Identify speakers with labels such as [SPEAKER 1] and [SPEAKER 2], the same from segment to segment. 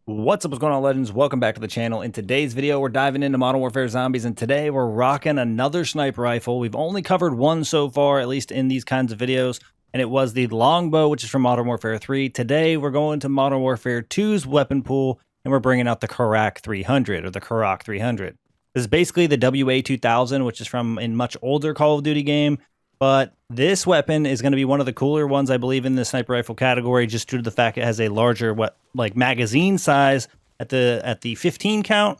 [SPEAKER 1] What's up, what's going on, legends? Welcome back to the channel. In today's video, we're diving into Modern Warfare Zombies, and today we're rocking another sniper rifle. We've only covered one so far, at least in these kinds of videos, and it was the longbow, which is from Modern Warfare 3. Today, we're going to Modern Warfare 2's weapon pool, and we're bringing out the Carrack 300, or the Carrack 300. This is basically the MWII 2000, which is from a much older Call of Duty game, but this weapon is going to be one of the cooler ones, I believe, in the sniper rifle category, just due to the fact it has a larger magazine size at the 15 count,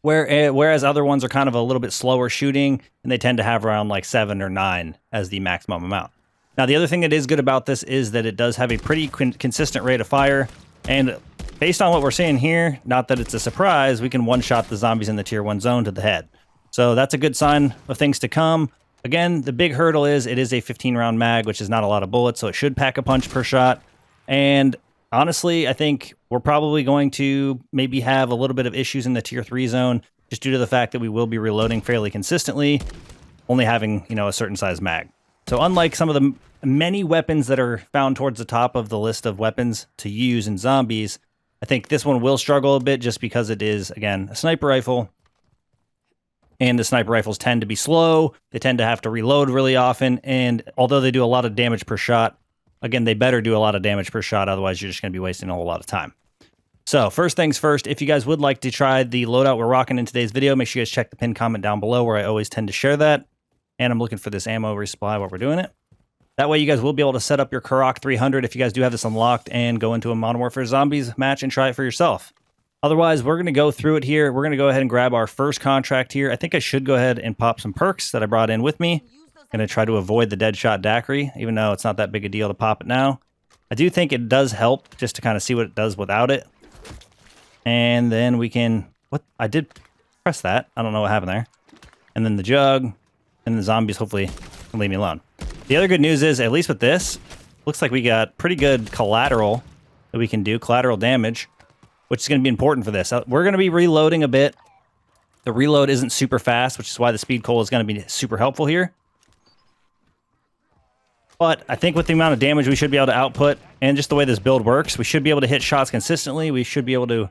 [SPEAKER 1] whereas other ones are kind of a little bit slower shooting, and they tend to have around like 7 or 9 as the maximum amount. Now, the other thing that is good about this is that it does have a pretty consistent rate of fire, and based on what we're seeing here, not that it's a surprise, we can one-shot the zombies in the tier 1 zone to the head. So that's a good sign of things to come. Again, the big hurdle is it is a 15-round mag, which is not a lot of bullets, so it should pack a punch per shot. And honestly, I think we're probably going to maybe have a little bit of issues in the tier 3 zone, just due to the fact that we will be reloading fairly consistently, only having, a certain size mag. So unlike some of the many weapons that are found towards the top of the list of weapons to use in zombies, I think this one will struggle a bit just because it is, again, a sniper rifle. And the sniper rifles tend to be slow, they tend to have to reload really often, and although they do a lot of damage per shot, again, they better do a lot of damage per shot, otherwise you're just going to be wasting a whole lot of time. So, first things first, if you guys would like to try the loadout we're rocking in today's video, make sure you guys check the pinned comment down below where I always tend to share that. And I'm looking for this ammo resupply while we're doing it. That way you guys will be able to set up your Carrack 300 if you guys do have this unlocked and go into a Modern Warfare Zombies match and try it for yourself. Otherwise, we're going to go through it here. We're going to go ahead and grab our first contract here. I think I should go ahead and pop some perks that I brought in with me. I'm going to try to avoid the Deadshot Daiquiri, even though it's not that big a deal to pop it now. I do think it does help just to kind of see what it does without it. And then we can... What? I did press that. I don't know what happened there. And then the jug. And the zombies hopefully can leave me alone. The other good news is, at least with this, looks like we got pretty good collateral that we can do. Collateral damage, which is going to be important for this. We're going to be reloading a bit. The reload isn't super fast, which is why the speed coal is going to be super helpful here. But I think with the amount of damage we should be able to output, and just the way this build works, we should be able to hit shots consistently. We should be able to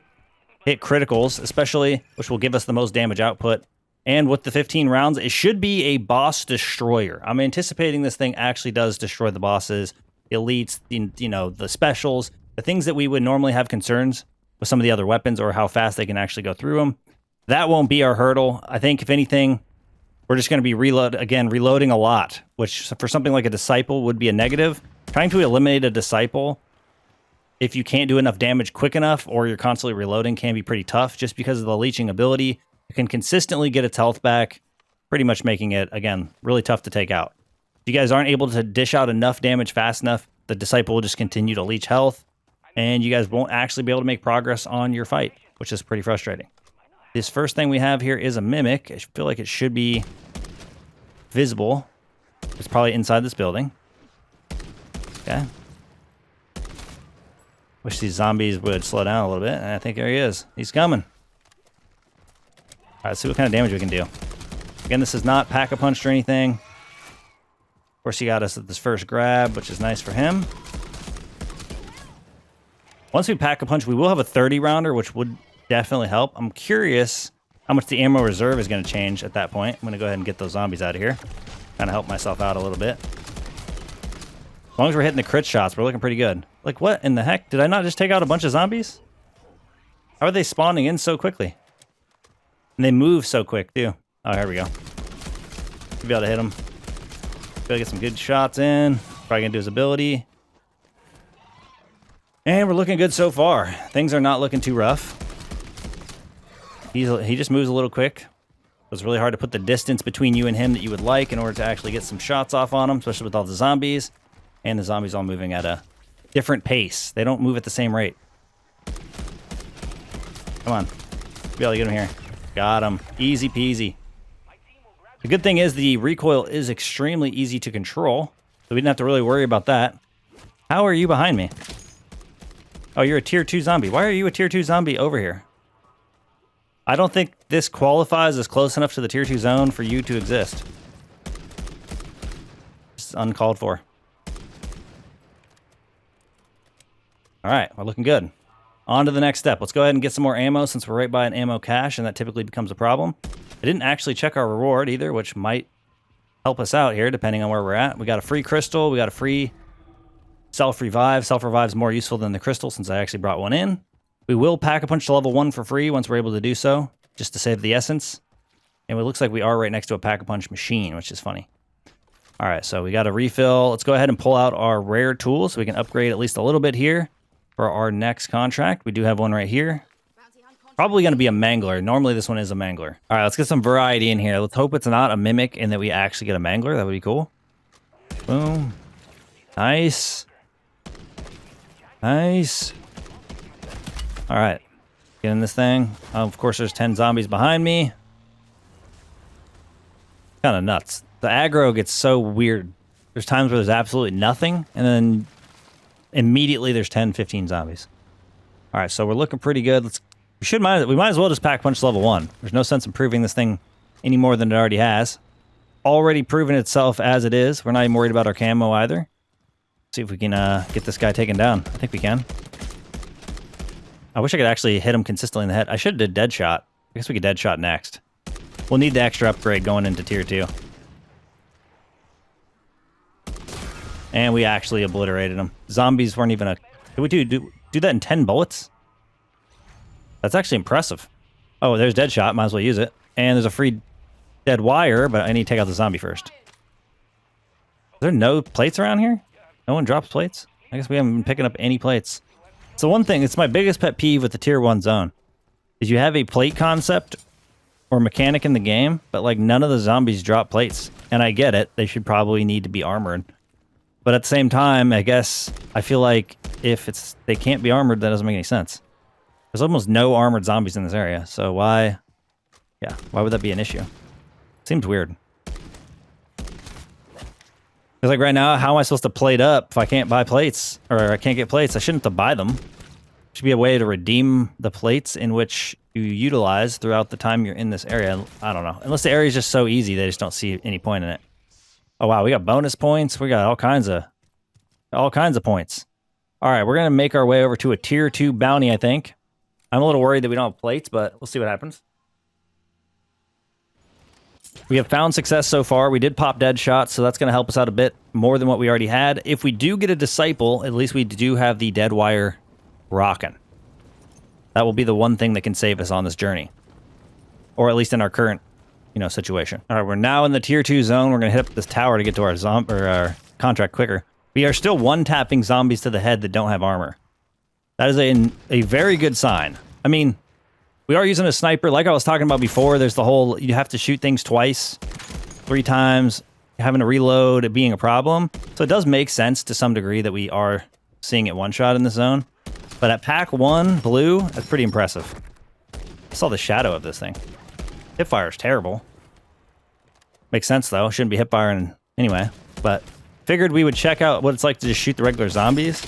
[SPEAKER 1] hit criticals, especially, which will give us the most damage output. And with the 15 rounds, it should be a boss destroyer. I'm anticipating this thing actually does destroy the bosses, elites, the specials, the things that we would normally have concerns with some of the other weapons or how fast they can actually go through them. That won't be our hurdle. I think, if anything, we're just going to be reloading a lot, which for something like a Disciple would be a negative. Trying to eliminate a Disciple, if you can't do enough damage quick enough or you're constantly reloading, can be pretty tough just because of the leeching ability. You can consistently get its health back, pretty much making it, again, really tough to take out. If you guys aren't able to dish out enough damage fast enough, the Disciple will just continue to leech health, and you guys won't actually be able to make progress on your fight, which is pretty frustrating. This first thing we have here is a Mimic. I feel like it should be visible. It's probably inside this building. Okay. Wish these zombies would slow down a little bit. And I think there he is. He's coming. All right, let's see what kind of damage we can do. Again, this is not pack-a-punch or anything. Of course, he got us at this first grab, which is nice for him. Once we pack-a-punch, we will have a 30-rounder, which would definitely help. I'm curious how much the ammo reserve is going to change at that point. I'm going to go ahead and get those zombies out of here. Kind of help myself out a little bit. As long as we're hitting the crit shots, we're looking pretty good. Like, what in the heck? Did I not just take out a bunch of zombies? How are they spawning in so quickly? And they move so quick, too. Oh, here we go. Should be able to hit him. Be able to get some good shots in. Probably going to do his ability. And we're looking good so far. Things are not looking too rough. He just moves a little quick. It's really hard to put the distance between you and him that you would like in order to actually get some shots off on him, especially with all the zombies. And the zombies all moving at a different pace. They don't move at the same rate. Come on. Be able to get him here. Got him. Easy peasy. The good thing is the recoil is extremely easy to control, so we didn't have to really worry about that. How are you behind me? Oh, you're a tier 2 zombie. Why are you a tier 2 zombie over here? I don't think this qualifies as close enough to the tier 2 zone for you to exist. It's uncalled for. All right, we're looking good. On to the next step. Let's go ahead and get some more ammo since we're right by an ammo cache, and that typically becomes a problem. I didn't actually check our reward either, which might help us out here depending on where we're at. We got a free crystal. We got a free self-revive. Self-revive is more useful than the crystal since I actually brought one in. We will pack a punch to level 1 for free once we're able to do so, just to save the essence. And it looks like we are right next to a pack-a-punch machine, which is funny. All right, so we got a refill. Let's go ahead and pull out our rare tools so we can upgrade at least a little bit here for our next contract. We do have one right here. Probably going to be a mangler. Normally this one is a mangler. All right, let's get some variety in here. Let's hope it's not a mimic and that we actually get a mangler. That would be cool. Boom. Nice. Nice. All right, get in this thing. Of course, there's 10 zombies behind me. Kind of nuts. The aggro gets so weird. There's times where there's absolutely nothing, and then immediately there's 10, 15 zombies. All right, so we're looking pretty good. We might as well just pack punch level 1. There's no sense improving this thing any more than it already has. Already proven itself as it is. We're not even worried about our camo either. See if we can get this guy taken down. I think we can. I wish I could actually hit him consistently in the head. I should have did dead shot. I guess we could dead shot next. We'll need the extra upgrade going into tier 2. And we actually obliterated them. Zombies weren't even a... Did we do that in 10 bullets? That's actually impressive. Oh, there's dead shot. Might as well use it. And there's a free dead wire, but I need to take out the zombie first. Is there no plates around here? No one drops plates? I guess we haven't been picking up any plates. So one thing, it's my biggest pet peeve with the tier 1 zone, is you have a plate concept or mechanic in the game, but like none of the zombies drop plates. And I get it. They should probably need to be armored. But at the same time, I guess I feel like if they can't be armored, that doesn't make any sense. There's almost no armored zombies in this area, so why would that be an issue? Seems weird. Because like right now, how am I supposed to plate up if I can't buy plates? Or I can't get plates? I shouldn't have to buy them. There should be a way to redeem the plates in which you utilize throughout the time you're in this area. I don't know. Unless the area is just so easy, they just don't see any point in it. Oh wow, we got bonus points. We got all kinds of points. All right, we're gonna make our way over to a tier 2 bounty, I think. I'm a little worried that we don't have plates, but we'll see what happens. We have found success so far. We did pop dead shots, so that's going to help us out a bit more than what we already had. If we do get a disciple, at least we do have the dead wire rocking. That will be the one thing that can save us on this journey. Or at least in our current, situation. All right, we're now in the tier 2 zone. We're going to hit up this tower to get to our contract quicker. We are still one-tapping zombies to the head that don't have armor. That is a very good sign. I mean, we are using a sniper. Like I was talking about before, there's the whole, you have to shoot things twice, 3 times, having to reload, it being a problem. So it does make sense to some degree that we are seeing it one-shot in the zone. But at pack 1, blue, that's pretty impressive. I saw the shadow of this thing. Hipfire is terrible. Makes sense, though. Shouldn't be hipfiring anyway. But figured we would check out what it's like to just shoot the regular zombies.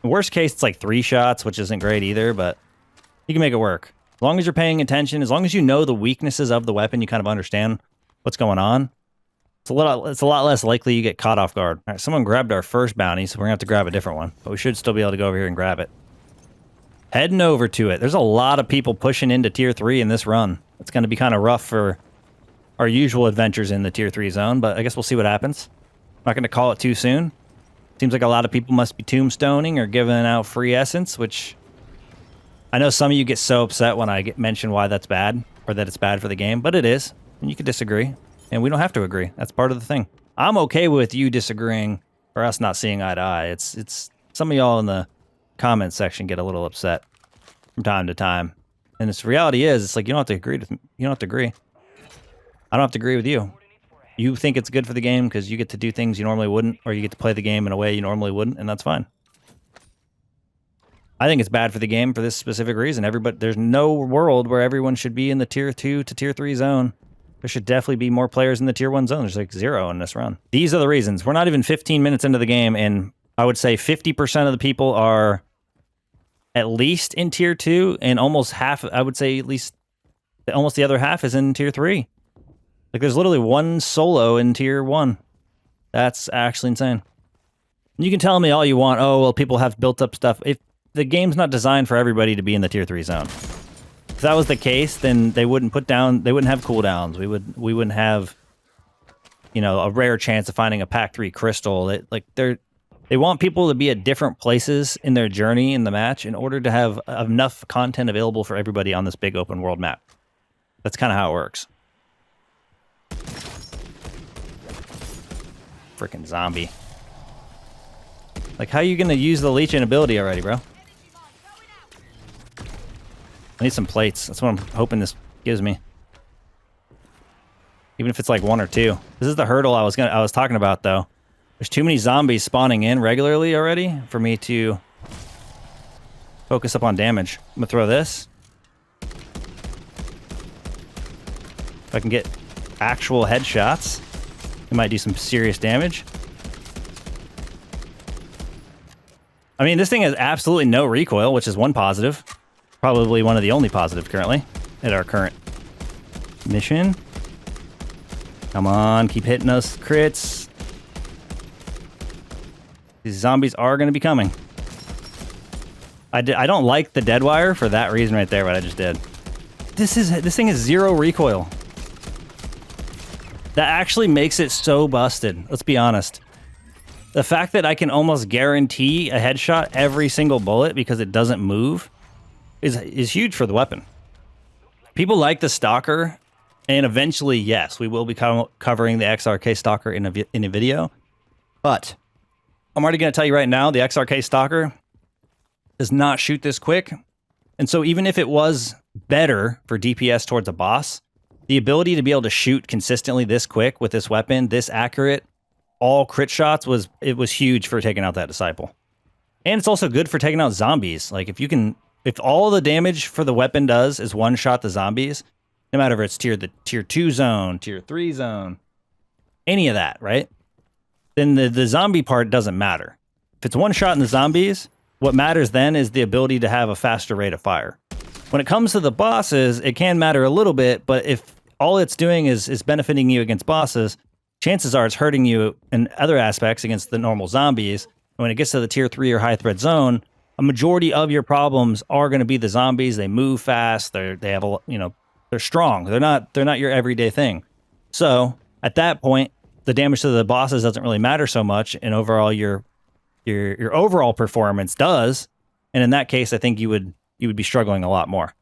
[SPEAKER 1] In worst case, it's like 3 shots, which isn't great either, but you can make it work. As long as you're paying attention, as long as you know the weaknesses of the weapon, you kind of understand what's going on. It's a lot less likely you get caught off guard. All right, someone grabbed our first bounty, so we're going to have to grab a different one. But we should still be able to go over here and grab it. Heading over to it. There's a lot of people pushing into tier 3 in this run. It's going to be kind of rough for our usual adventures in the tier 3 zone, but I guess we'll see what happens. I'm not going to call it too soon. Seems like a lot of people must be tombstoning or giving out free essence, which I know some of you get so upset when I mention why that's bad or that it's bad for the game, but it is. And you can disagree, and we don't have to agree. That's part of the thing. I'm okay with you disagreeing or us not seeing eye to eye. It's some of y'all in the comments section get a little upset from time to time. And the reality is, it's like you don't have to agree with me. You don't have to agree. I don't have to agree with you. You think it's good for the game because you get to do things you normally wouldn't, or you get to play the game in a way you normally wouldn't, and that's fine. I think it's bad for the game for this specific reason. There's no world where everyone should be in the tier 2 to tier 3 zone. There should definitely be more players in the tier 1 zone. There's like 0 in this run. These are the reasons. We're not even 15 minutes into the game, and I would say 50% of the people are at least in tier 2, and almost half, I would say at least almost the other half is in tier 3. Like there's literally 1 solo in tier 1. That's actually insane. You can tell me all you want. Oh, well, people have built up stuff. the game's not designed for everybody to be in the tier 3 zone. If that was the case, then they wouldn't have cooldowns. We wouldn't have, you know, a rare chance of finding a pack 3 crystal. They want people to be at different places in their journey in the match in order to have enough content available for everybody on this big open world map. That's kind of how it works. Freaking zombie. Like, how are you going to use the leeching ability already, bro? I need some plates. That's what I'm hoping this gives me. Even if it's like 1 or 2. This is the hurdle I was talking about, though. There's too many zombies spawning in regularly already for me to focus up on damage. I'm gonna throw this. If I can get actual headshots, it might do some serious damage. I mean, this thing has absolutely no recoil, which is one positive. Probably one of the only positives currently at our current mission. Come on, keep hitting us crits. These zombies are going to be coming. I don't like the dead wire for that reason right there, what I just did. This thing is 0 recoil. That actually makes it so busted. Let's be honest. The fact that I can almost guarantee a headshot every single bullet because it doesn't move is huge for the weapon. People like the Stalker, and eventually, yes, we will be covering the XRK Stalker in a video. But I'm already going to tell you right now, the XRK Stalker does not shoot this quick. And so even if it was better for DPS towards a boss, the ability to be able to shoot consistently this quick with this weapon, this accurate, all crit shots, was huge for taking out that Disciple. And it's also good for taking out zombies. Like, if all the damage for the weapon does is one-shot the zombies, no matter if it's tier 2 zone, tier 3 zone, any of that, right? Then the zombie part doesn't matter. If it's one shot in the zombies, what matters then is the ability to have a faster rate of fire. When it comes to the bosses, it can matter a little bit, but if all it's doing is benefiting you against bosses, chances are it's hurting you in other aspects against the normal zombies. And when it gets to the tier 3 or high threat zone, a majority of your problems are going to be the zombies. They move fast. They have a, you know, they're strong. They're not your everyday thing. So at that point, the damage to the bosses doesn't really matter so much, and overall your overall performance does. And in that case, I think you would be struggling a lot more.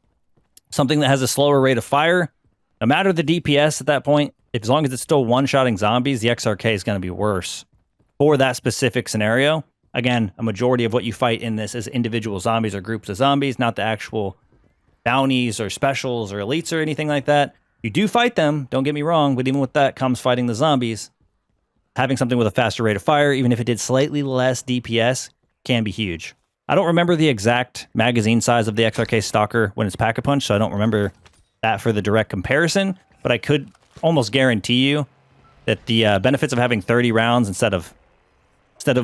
[SPEAKER 1] Something that has a slower rate of fire, no matter the DPS at that point, as long as it's still one-shotting zombies, the XRK is going to be worse for that specific scenario. Again, a majority of what you fight in this is individual zombies or groups of zombies, not the actual bounties or specials or elites or anything like that. You do fight them, don't get me wrong, but even with that comes fighting the zombies. Having something with a faster rate of fire, even if it did slightly less DPS, can be huge. I don't remember the exact magazine size of the XRK Stalker when it's Pack-a-Punch, so I don't remember that for the direct comparison, but I could almost guarantee you that the benefits of having 30 rounds instead of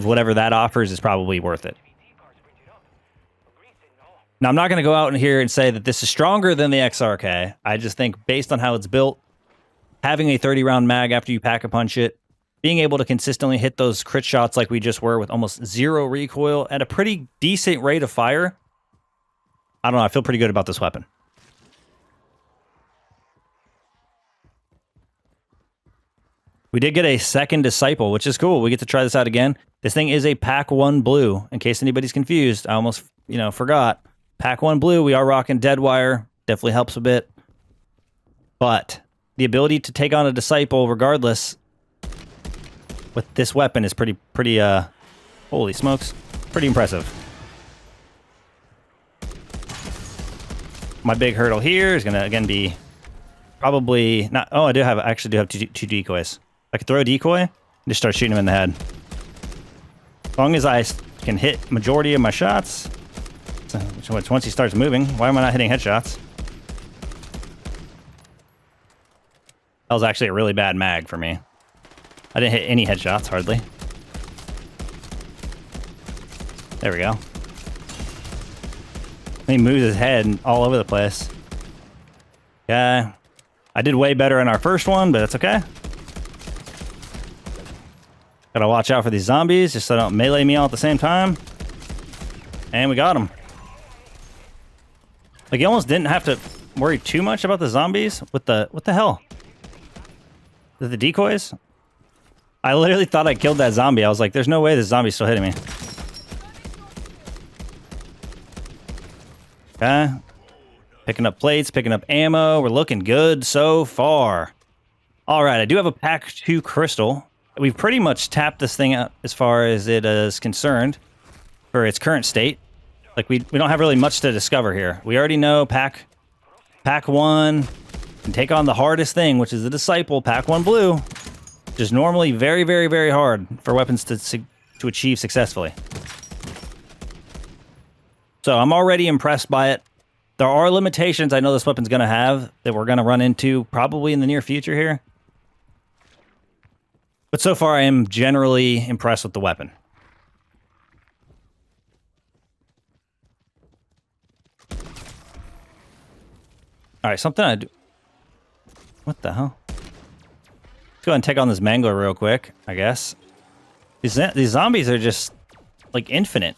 [SPEAKER 1] whatever that offers is probably worth it. Now, I'm not going to go out in here and say that this is stronger than the XRK. I just think based on how it's built, having a 30-round mag after you Pack-a-Punch it, being able to consistently hit those crit shots like we just were with almost 0 recoil at a pretty decent rate of fire, I don't know, I feel pretty good about this weapon. We did get a second Disciple, which is cool. We get to try this out again. This thing is a Pack 1 Blue. In case anybody's confused, I almost, forgot. Pack 1 Blue, we are rocking Dead Wire. Definitely helps a bit. But the ability to take on a Disciple regardless with this weapon is pretty, holy smokes, pretty impressive. My big hurdle here is going to, again, be probably not, oh, I actually do have two decoys. I could throw a decoy and just start shooting him in the head. As long as I can hit majority of my shots, which once he starts moving, why am I not hitting headshots? That was actually a really bad mag for me. I didn't hit any headshots, hardly. There we go. He moves his head all over the place. Yeah, I did way better in our first one, but that's okay. Gotta watch out for these zombies, just so they don't melee me all at the same time. And we got him. Like, you almost didn't have to worry too much about the zombies. What the hell? Is it the decoys? I literally thought I killed that zombie. I was like, there's no way this zombie's still hitting me. Okay. Picking up plates, picking up ammo. We're looking good so far. All right, I do have a pack 2 crystal. We've pretty much tapped this thing out as far as it is concerned for its current state. Like, we don't have really much to discover here. We already know pack 1 can take on the hardest thing, which is the Disciple, pack 1 blue. Which is normally very, very, very hard for weapons to achieve successfully. So I'm already impressed by it. There are limitations I know this weapon's going to have that we're going to run into probably in the near future here. But so far, I am generally impressed with the weapon. All right, something I do. What the hell? Let's go ahead and take on this mangler real quick, I guess. These zombies are just, like, infinite.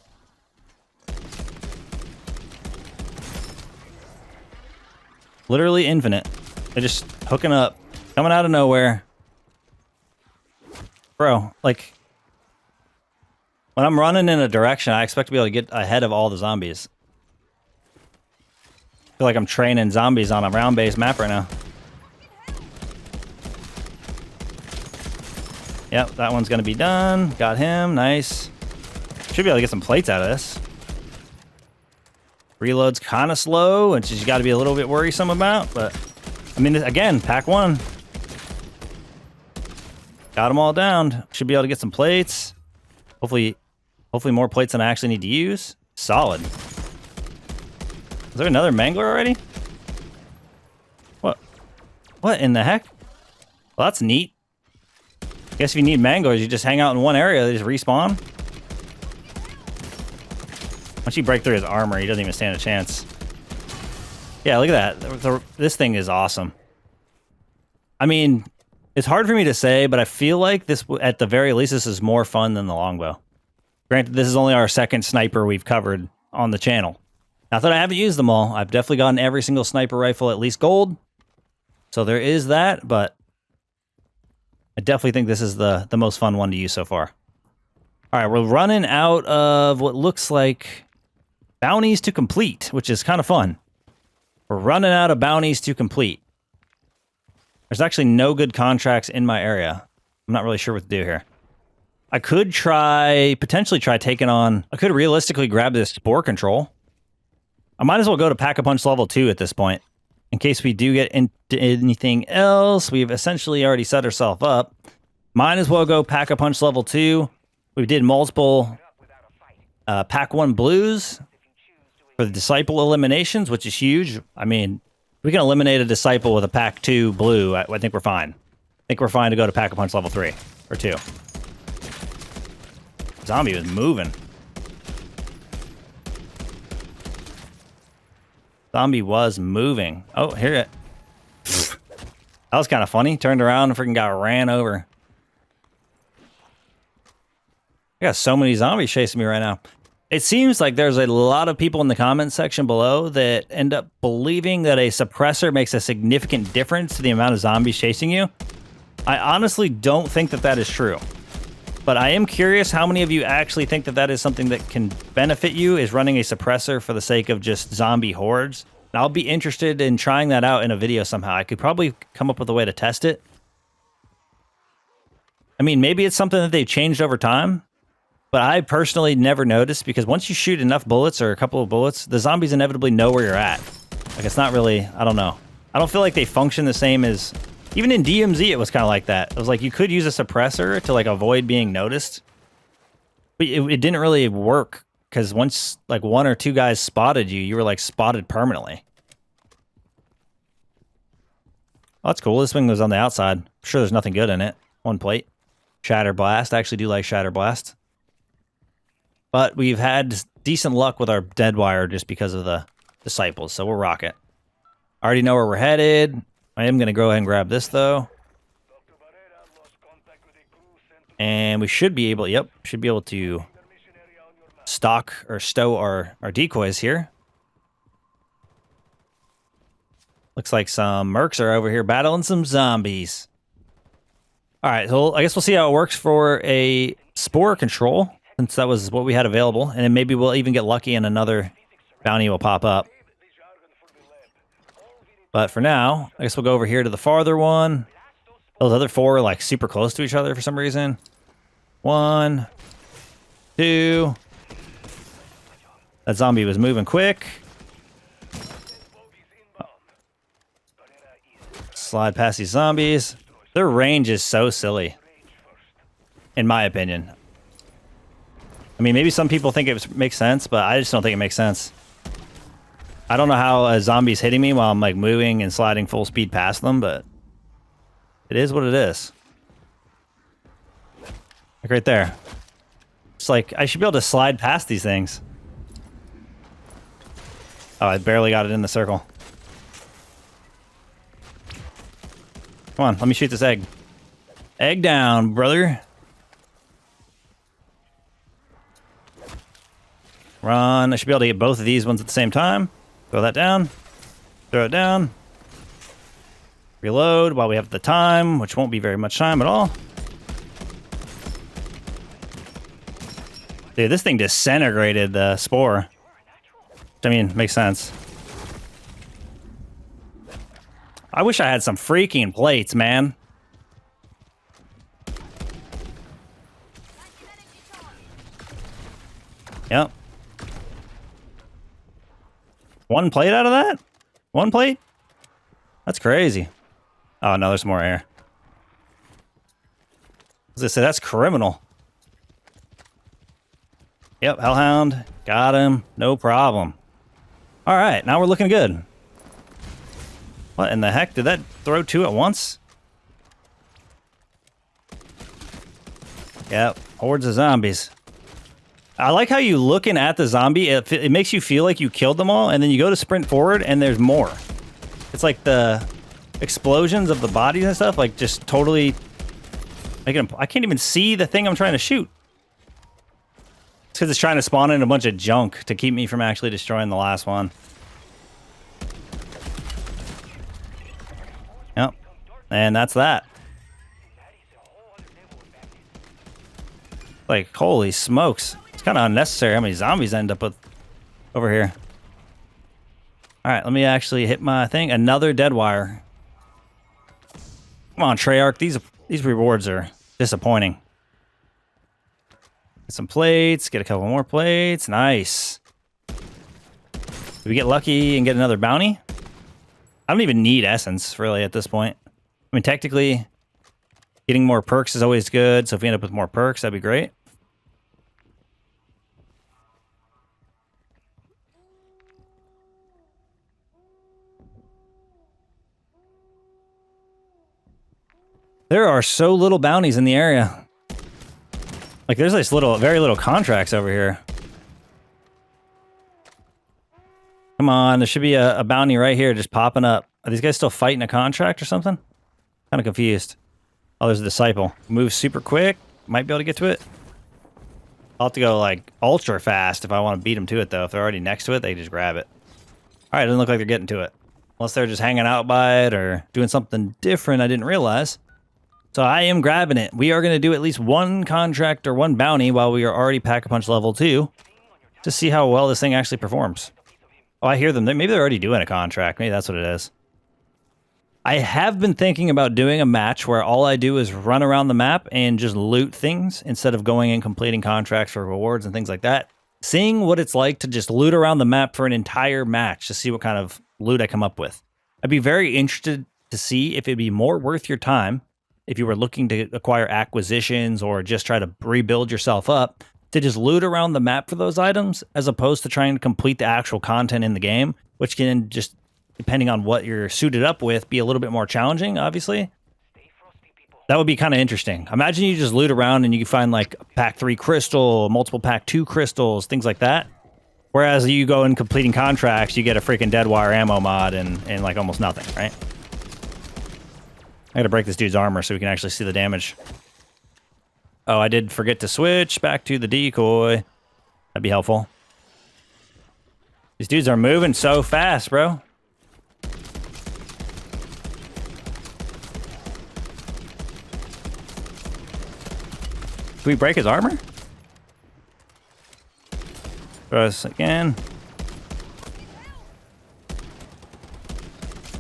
[SPEAKER 1] Literally infinite. They're just hooking up, coming out of nowhere. Bro, like, when I'm running in a direction, I expect to be able to get ahead of all the zombies. I feel like I'm training zombies on a round-based map right now. Yep, that one's gonna be done. Got him, nice. Should be able to get some plates out of this. Reload's kind of slow, which you got to be a little bit worrisome about, but I mean, again, pack 1. Got them all down. Should be able to get some plates. Hopefully more plates than I actually need to use. Solid. Is there another mangler already? What? What in the heck? Well, that's neat. I guess if you need manglers, you just hang out in one area, they just respawn. Once you break through his armor, he doesn't even stand a chance. Yeah, look at that. This thing is awesome. I mean, it's hard for me to say, but I feel like this, at the very least, this is more fun than the longbow. Granted, this is only our second sniper we've covered on the channel. Not that I haven't used them all. I've definitely gotten every single sniper rifle at least gold. So there is that, but I definitely think this is the most fun one to use so far. All right, we're running out of what looks like bounties to complete, which is kind of fun. We're running out of bounties to complete. There's actually no good contracts in my area. I'm not really sure what to do here. I could potentially try taking on... I could realistically grab this spore control. I might as well go to Pack-a-Punch level 2 at this point. In case we do get into anything else, we've essentially already set ourselves up. Might as well go Pack-a-Punch level 2. We did multiple pack 1 blues for the Disciple eliminations, which is huge. I mean, we can eliminate a Disciple with a pack 2 blue. I think we're fine. I think we're fine to go to Pack-a-Punch level 3 or 2. Zombie was moving. Zombie was moving. Oh, hear it. That was kind of funny. Turned around and freaking got ran over. I got so many zombies chasing me right now. It seems like there's a lot of people in the comments section below that end up believing that a suppressor makes a significant difference to the amount of zombies chasing you. I honestly don't think that that is true. But I am curious how many of you actually think that that is something that can benefit you, is running a suppressor for the sake of just zombie hordes. And I'll be interested in trying that out in a video somehow. I could probably come up with a way to test it. I mean, maybe it's something that they've changed over time. But I personally never noticed, because once you shoot enough bullets or a couple of bullets, the zombies inevitably know where you're at. Like, it's not really, I don't know. I don't feel like they function the same as... Even in DMZ, it was kind of like that. It was like you could use a suppressor to, like, avoid being noticed. But it didn't really work, because once, like, 1 or 2 guys spotted you, you were, like, spotted permanently. Oh, that's cool. This thing was on the outside. I'm sure there's nothing good in it. 1 plate. Shatter Blast. I actually do like Shatter Blast. But we've had decent luck with our dead wire just because of the Disciples, so we'll rock it. I already know where we're headed. I am going to go ahead and grab this, though. And we should be able... Yep, should be able to stock or stow our decoys here. Looks like some mercs are over here battling some zombies. All right, so I guess we'll see how it works for a spore control, since that was what we had available. And then maybe we'll even get lucky and another bounty will pop up. But for now, I guess we'll go over here to the farther one. Those other four are like super close to each other for some reason. 1, 2. That zombie was moving quick. Slide past these zombies. Their range is so silly, in my opinion. I mean, maybe some people think it makes sense, but I just don't think it makes sense. I don't know how a zombie's hitting me while I'm like moving and sliding full speed past them, but it is what it is. Like right there. It's like, I should be able to slide past these things. Oh, I barely got it in the circle. Come on, let me shoot this egg. Egg down, brother. Run. I should be able to get both of these ones at the same time. Throw that down. Throw it down. Reload while we have the time, which won't be very much time at all. Dude, this thing disintegrated the spore. I mean, makes sense. I wish I had some freaking plates, man. Yep. One plate out of that? One plate? That's crazy. Oh, no, there's more air. As I said, that's criminal. Yep, Hellhound. Got him. No problem. All right, now we're looking good. What in the heck? Did that throw two at once? Yep, hordes of zombies. I like how you looking at the zombie, it makes you feel like you killed them all, and then you go to sprint forward, and there's more. It's like the explosions of the bodies and stuff, like just totally making them, I can't even see the thing I'm trying to shoot. It's because it's trying to spawn in a bunch of junk to keep me from actually destroying the last one. Yep. And that's that. Like, holy smokes. It's kind of unnecessary how many zombies I end up with over here. Alright, let me actually hit my thing. Another dead wire. Come on, Treyarch. These rewards are disappointing. Get some plates. Get a couple more plates. Nice. Did we get lucky and get another bounty? I don't even need essence, really, at this point. I mean, technically, getting more perks is always good, so if we end up with more perks, that'd be great. There are so little bounties in the area. Like, there's this very little contracts over here. Come on, there should be a bounty right here just popping up. Are these guys still fighting a contract or something? Kind of confused. Oh, there's a disciple. Moves super quick. Might be able to get to it. I'll have to go, like, ultra fast if I want to beat them to it, though. If they're already next to it, they just grab it. All right, doesn't look like they're getting to it. Unless they're just hanging out by it or doing something different I didn't realize. So I am grabbing it. We are going to do at least one contract or one bounty while we are already Pack-a-Punch level 2 to see how well this thing actually performs. Oh, I hear them. Maybe they're already doing a contract. Maybe that's what it is. I have been thinking about doing a match where all I do is run around the map and just loot things instead of going and completing contracts for rewards and things like that. Seeing what it's like to just loot around the map for an entire match to see what kind of loot I come up with. I'd be very interested to see if it'd be more worth your time if you were looking to acquire acquisitions or just try to rebuild yourself up, to just loot around the map for those items, as opposed to trying to complete the actual content in the game, which can just, depending on what you're suited up with, be a little bit more challenging, obviously. That would be kind of interesting. Imagine you just loot around and you find like pack 3 crystal, multiple pack 2 crystals, things like that. Whereas you go and completing contracts, you get a freaking dead wire ammo mod and like almost nothing, right? I gotta break this dude's armor so we can actually see the damage. Oh, I did forget to switch back to the decoy. That'd be helpful. These dudes are moving so fast, bro. Can we break his armor? Throw us again.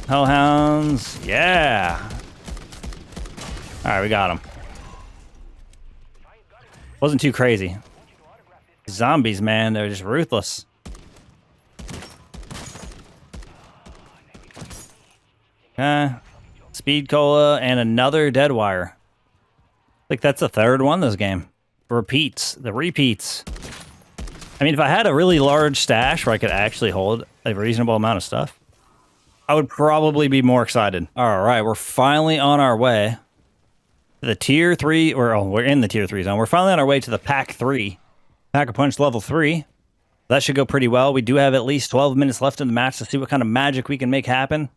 [SPEAKER 1] Hellhounds. Yeah. Alright, we got him. Wasn't too crazy. Zombies, man, they're just ruthless. Speed cola and another dead wire. Like that's the third one this game. Repeats. The repeats. I mean, if I had a really large stash where I could actually hold a reasonable amount of stuff, I would probably be more excited. All right, we're finally on our way to the tier 3, or we're in the tier 3 zone. We're finally on our way to the pack 3. Pack-a-Punch level 3. That should go pretty well. We do have at least 12 minutes left in the match to see what kind of magic we can make happen.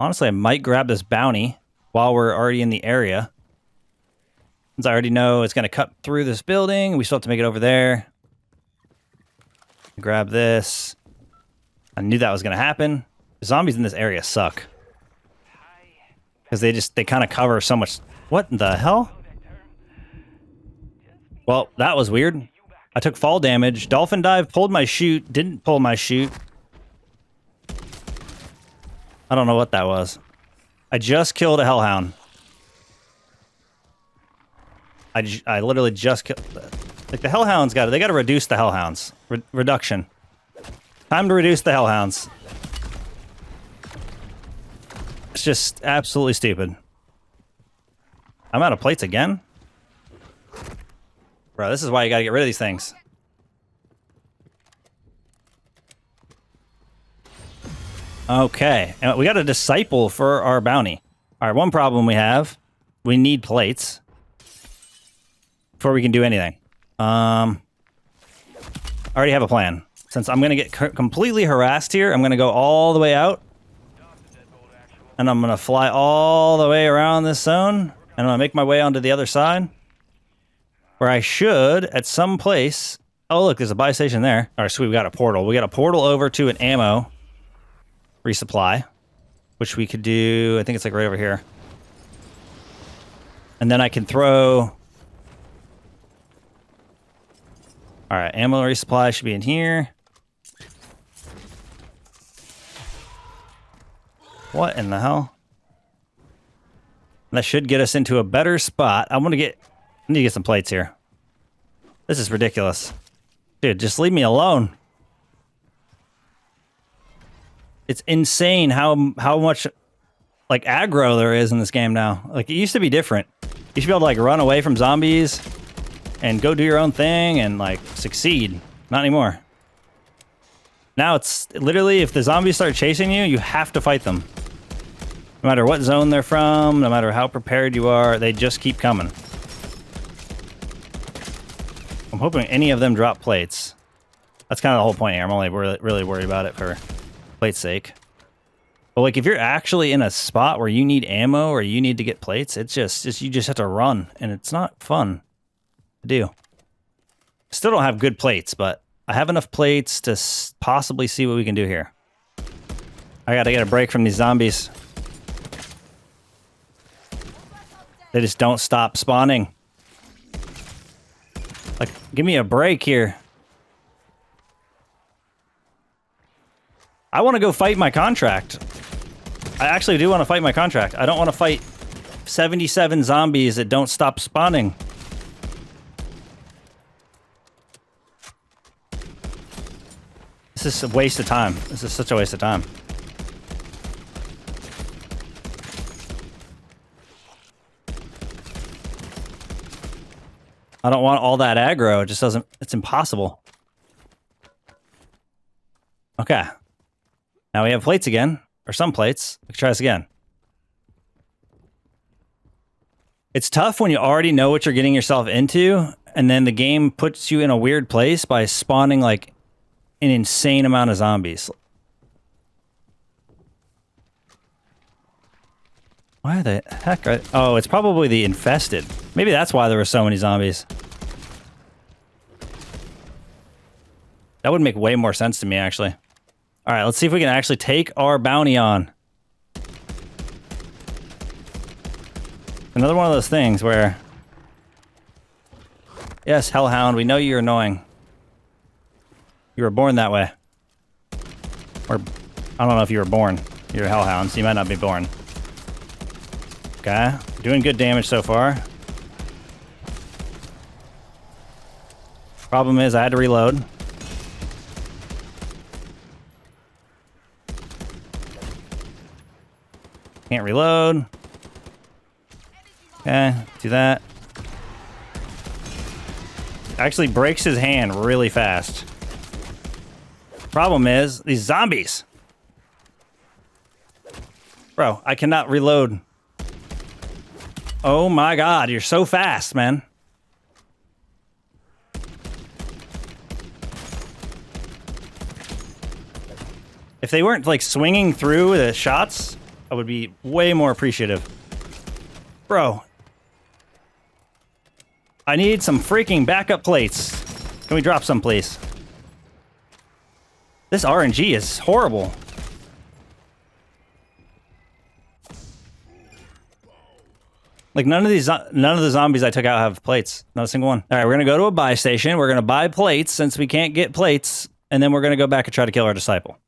[SPEAKER 1] Honestly, I might grab this bounty while we're already in the area. Since I already know it's going to cut through this building. We still have to make it over there. Grab this. I knew that was going to happen. The zombies in this area suck. Because they kind of cover so much. What in the hell? Well, that was weird. I took fall damage. Dolphin dive, pulled my chute, didn't pull my chute. I don't know what that was. I just killed a hellhound. I literally just killed... Like, the hellhounds got it. They got to reduce the hellhounds. Reduction. Time to reduce the hellhounds. It's just absolutely stupid. I'm out of plates again? Bro, this is why you gotta get rid of these things. Okay, and we got a disciple for our bounty. Alright, one problem we have. We need plates before we can do anything. I already have a plan. Since I'm gonna get completely harassed here, I'm gonna go all the way out. And I'm gonna fly all the way around this zone. And I'm gonna make my way onto the other side. Where I should, at some place... Oh, look, there's a buy station there. Alright, sweet, we got a portal. We got a portal over to an ammo resupply. Which we could do... I think it's like right over here. And then I can throw... Alright, ammo resupply should be in here. What in the hell? That should get us into a better spot. I need to get some plates here. This is ridiculous. Dude, just leave me alone. It's insane how much like aggro there is in this game now. Like, it used to be different. You should be able to like run away from zombies and go do your own thing and like succeed. Not anymore. Now it's literally, if the zombies start chasing you, you have to fight them. No matter what zone they're from, no matter how prepared you are, they just keep coming. I'm hoping any of them drop plates. That's kind of the whole point here. I'm only really worried about it for plate's sake. But like, if you're actually in a spot where you need ammo or you need to get plates, it's just you just have to run, and it's not fun to do. Still don't have good plates, but I have enough plates to possibly see what we can do here. I gotta get a break from these zombies. They just don't stop spawning. Like, give me a break here. I want to go fight my contract. I actually do want to fight my contract. I don't want to fight 77 zombies that don't stop spawning. This is a waste of time. This is such a waste of time. I don't want all that aggro. It just doesn't... It's impossible. Okay. Now we have plates again. Or some plates. We can try this again. It's tough when you already know what you're getting yourself into, and then the game puts you in a weird place by spawning, like, an insane amount of zombies. Why the heck are... Oh, it's probably the infested. Maybe that's why there were so many zombies. That would make way more sense to me, actually. All right, let's see if we can actually take our bounty on. Another one of those things where... Yes, Hellhound, we know you're annoying. You were born that way. Or, I don't know if you were born. You're a Hellhound, so you might not be born. Okay, doing good damage so far. Problem is, I had to reload. Can't reload. Okay, do that. Actually breaks his hand really fast. Problem is, these zombies. Bro, I cannot reload. Oh my god, you're so fast, man. If they weren't, like, swinging through the shots, I would be way more appreciative. Bro. I need some freaking backup plates. Can we drop some, please? This RNG is horrible. Like, none of the zombies I took out have plates. Not a single one. All right, we're gonna go to a buy station. We're gonna buy plates since we can't get plates, and then we're gonna go back and try to kill our disciple.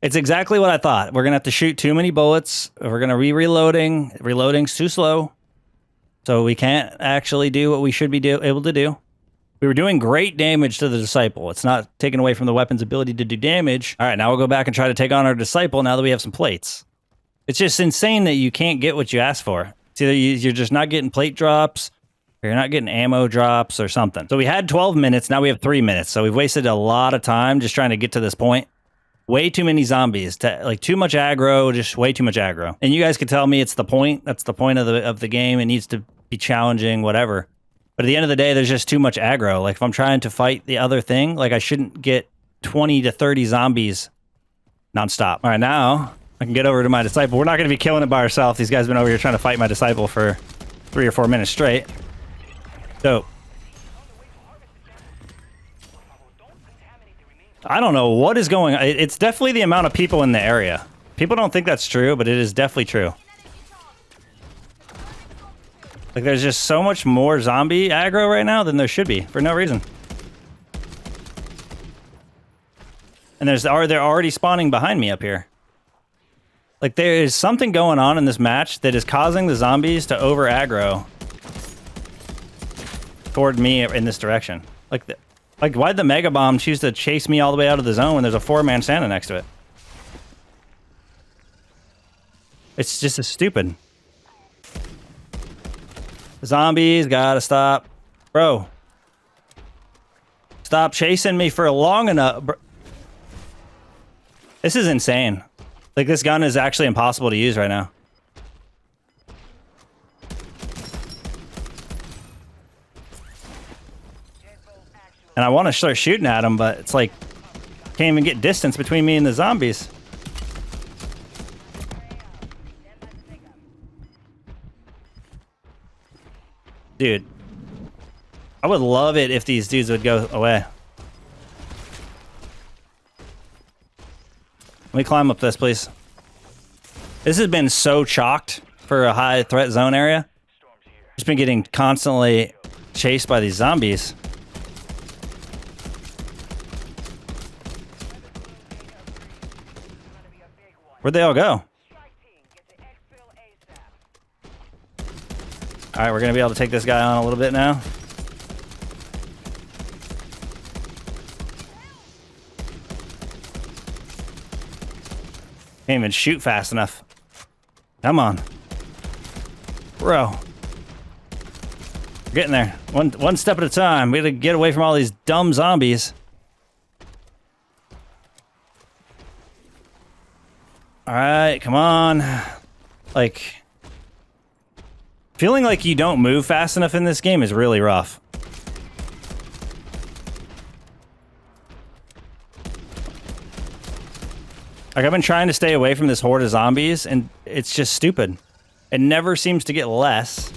[SPEAKER 1] It's exactly what I thought. We're gonna have to shoot too many bullets. We're gonna reloading. Reloading's too slow. So we can't actually do what we should be able to do. We were doing great damage to the disciple. It's not taken away from the weapon's ability to do damage. All right, now we'll go back and try to take on our disciple now that we have some plates. It's just insane that you can't get what you asked for. It's either you're just not getting plate drops, or you're not getting ammo drops or something. So we had 12 minutes, now we have 3 minutes. So we've wasted a lot of time just trying to get to this point. Way too many zombies, like too much aggro, just way too much aggro. And you guys could tell me it's the point. That's the point of the game. It needs to be challenging, whatever. But at the end of the day, there's just too much aggro. Like if I'm trying to fight the other thing, like I shouldn't get 20 to 30 zombies nonstop. All right, now I can get over to my disciple. We're not going to be killing it by ourselves. These guys have been over here trying to fight my disciple for 3 or 4 minutes straight. Dope. I don't know what is going on. It's definitely the amount of people in the area. People don't think that's true, but it is definitely true. Like, there's just so much more zombie aggro right now than there should be, for no reason. And they're already spawning behind me up here. Like, there is something going on in this match that is causing the zombies to over aggro toward me in this direction. Like, why'd the Mega Bomb choose to chase me all the way out of the zone when there's a 4-man standing next to it? It's just as stupid. Zombies, gotta stop. Bro. Stop chasing me for long enough. This is insane. Like, this gun is actually impossible to use right now. And I want to start shooting at him, but it's like, can't even get distance between me and the zombies. Dude, I would love it if these dudes would go away. Let me climb up this, please. This has been so chalked for a high threat zone area. Just been getting constantly chased by these zombies. Where'd they all go? Alright, we're gonna be able to take this guy on a little bit now. Can't even shoot fast enough. Come on. Bro. We're getting there. One step at a time. We gotta get away from all these dumb zombies. Alright, come on. Like, feeling like you don't move fast enough in this game is really rough. Like, I've been trying to stay away from this horde of zombies, and it's just stupid. It never seems to get less.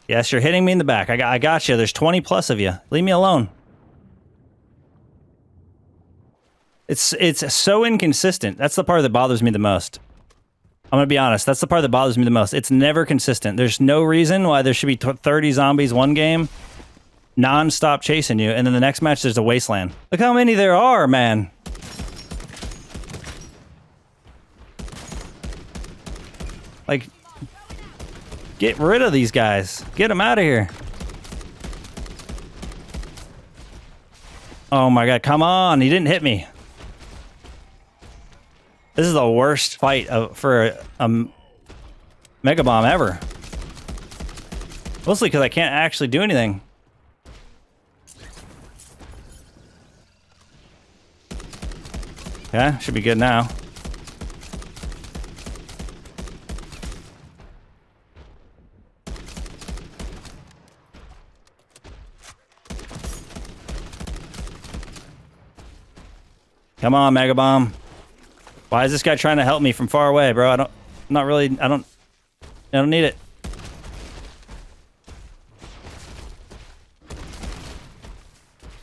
[SPEAKER 1] Yes, you're hitting me in the back. I got you. There's 20 plus of you. Leave me alone. It's so inconsistent. That's the part that bothers me the most. I'm gonna be honest. That's the part that bothers me the most. It's never consistent. There's no reason why there should be 30 zombies one game, non-stop chasing you, and then the next match there's a wasteland. Look how many there are, man. Like, get rid of these guys. Get them out of here. Oh my god, come on. He didn't hit me. This is the worst fight for a Mega Bomb ever. Mostly because I can't actually do anything. Okay, should be good now. Come on, Mega Bomb. Why is this guy trying to help me from far away, bro? I don't need it.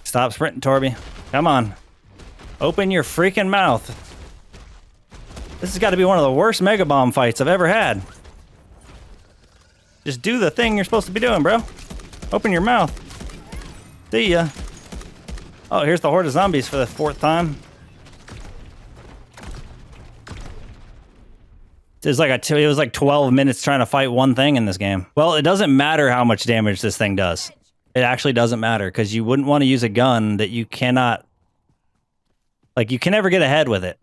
[SPEAKER 1] Stop sprinting, Torby. Come on. Open your freaking mouth. This has got to be one of the worst Mega Bomb fights I've ever had. Just do the thing you're supposed to be doing, bro. Open your mouth. See ya. Oh, here's the horde of zombies for the 4th time. It was like 12 minutes trying to fight one thing in this game. Well, it doesn't matter how much damage this thing does. It actually doesn't matter, because you wouldn't want to use a gun that you cannot... Like, you can never get ahead with it.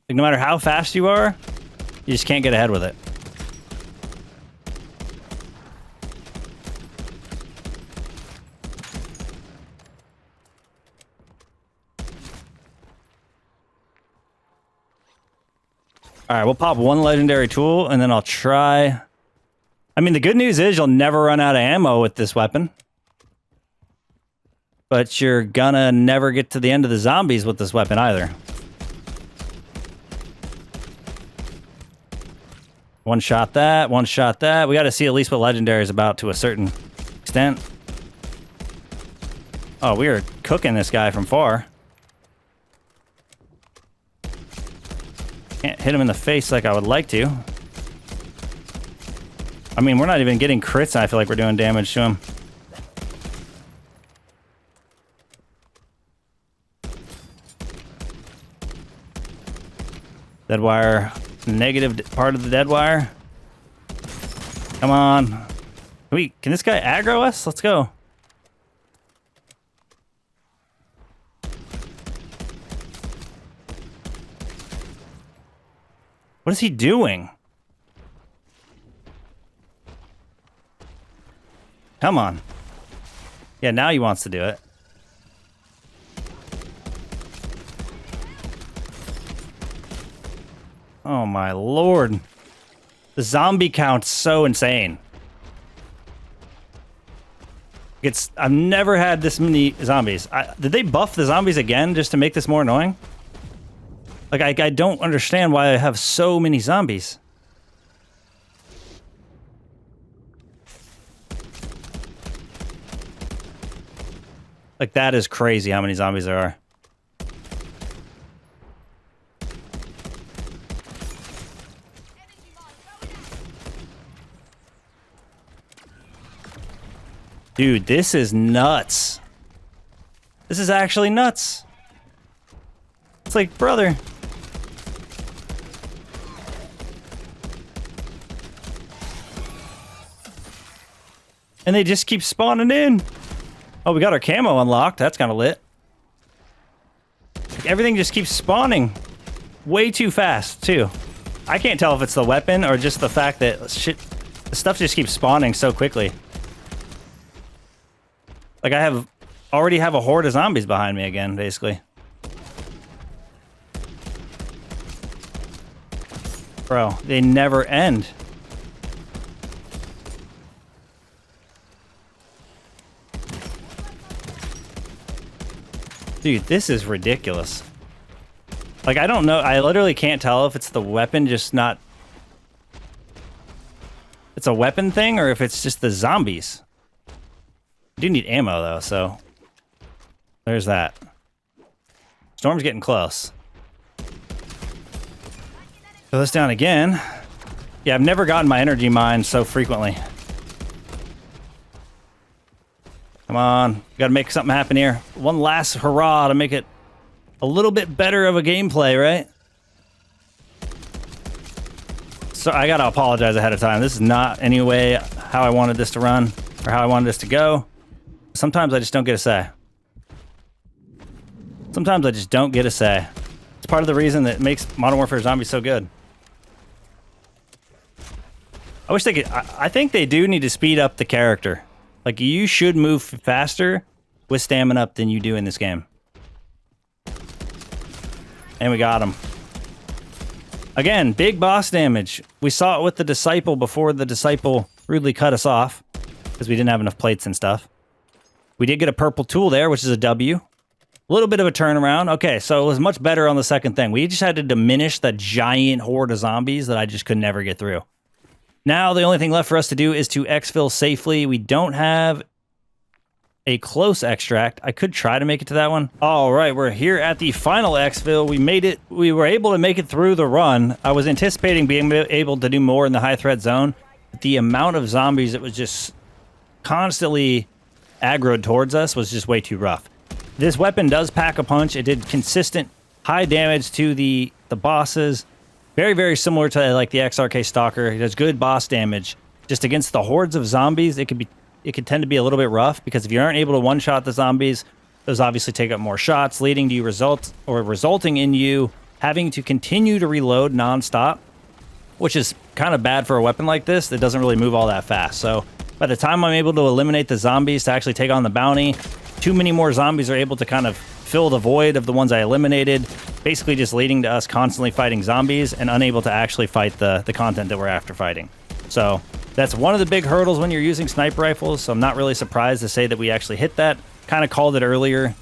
[SPEAKER 1] Like, no matter how fast you are, you just can't get ahead with it. All right, we'll pop one legendary tool, and then I'll try... I mean, the good news is you'll never run out of ammo with this weapon. But you're gonna never get to the end of the zombies with this weapon either. One shot that, one shot that. We gotta see at least what legendary is about to a certain extent. Oh, we are cooking this guy from far. Can't hit him in the face like I would like to. I mean, we're not even getting crits, and I feel like we're doing damage to him. Dead wire. Negative part of the dead wire. Come on. Can this guy aggro us? Let's go. What is he doing? Come on. Yeah, now he wants to do it. Oh my lord. The zombie count's so insane. I've never had this many zombies. Did they buff the zombies again just to make this more annoying? Like, I don't understand why I have so many zombies. Like, that is crazy how many zombies there are. Dude, this is nuts. This is actually nuts. It's like, brother. And they just keep spawning in. Oh, we got our camo unlocked. That's kind of lit. Everything just keeps spawning way too fast, too. I can't tell if it's the weapon or just the fact that the stuff just keeps spawning so quickly. Like, I already have a horde of zombies behind me again, basically. Bro, they never end. Dude, this is ridiculous. Like, I don't know. I literally can't tell if it's the weapon just not... it's a weapon thing or if it's just the zombies. I do need ammo though, so there's that. Storm's getting close. Throw this down again. Yeah, I've never gotten my energy mine so frequently. Come on, gotta make something happen here. One last hurrah to make it a little bit better of a gameplay, right? So I gotta apologize ahead of time. This is not any way how I wanted this to run or how I wanted this to go. Sometimes I just don't get a say. Sometimes I just don't get a say. It's part of the reason that makes Modern Warfare Zombies so good. I wish they could... I think they do need to speed up the character. Like, you should move faster with stamina up than you do in this game. And we got him. Again, big boss damage. We saw it with the Disciple before the Disciple rudely cut us off because we didn't have enough plates and stuff. We did get a purple tool there, which is a W. A little bit of a turnaround. Okay, so it was much better on the second thing. We just had to diminish the giant horde of zombies that I just could never get through. Now, the only thing left for us to do is to exfil safely. We don't have a close extract. I could try to make it to that one. All right, we're here at the final exfil. We made it. We were able to make it through the run. I was anticipating being able to do more in the high threat zone. But the amount of zombies that was just constantly aggroed towards us was just way too rough. This weapon does pack a punch. It did consistent high damage to the bosses. Very, very similar to like the XRK Stalker. It does good boss damage. Just against the hordes of zombies, it could tend to be a little bit rough because if you aren't able to one-shot the zombies, those obviously take up more shots, leading to you resulting in you having to continue to reload nonstop, which is kind of bad for a weapon like this that doesn't really move all that fast. So by the time I'm able to eliminate the zombies to actually take on the bounty, too many more zombies are able to kind of fill the void of the ones I eliminated, basically just leading to us constantly fighting zombies and unable to actually fight the content that we're after fighting. So that's one of the big hurdles when you're using sniper rifles, so I'm not really surprised to say that we actually hit that. Kind of called it earlier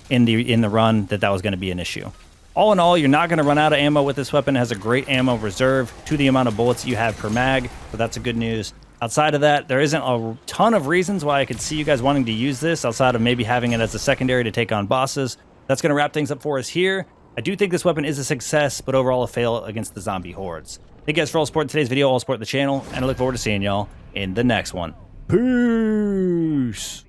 [SPEAKER 1] in the run that was going to be an issue. All in all, you're not going to run out of ammo with this weapon. It has a great ammo reserve to the amount of bullets you have per mag, so that's a good news. Outside of that, there isn't a ton of reasons why I could see you guys wanting to use this outside of maybe having it as a secondary to take on bosses. That's going to wrap things up for us here. I do think this weapon is a success, but overall a fail against the zombie hordes. Thank you guys for all support in today's video, all support the channel, and I look forward to seeing y'all in the next one. Peace!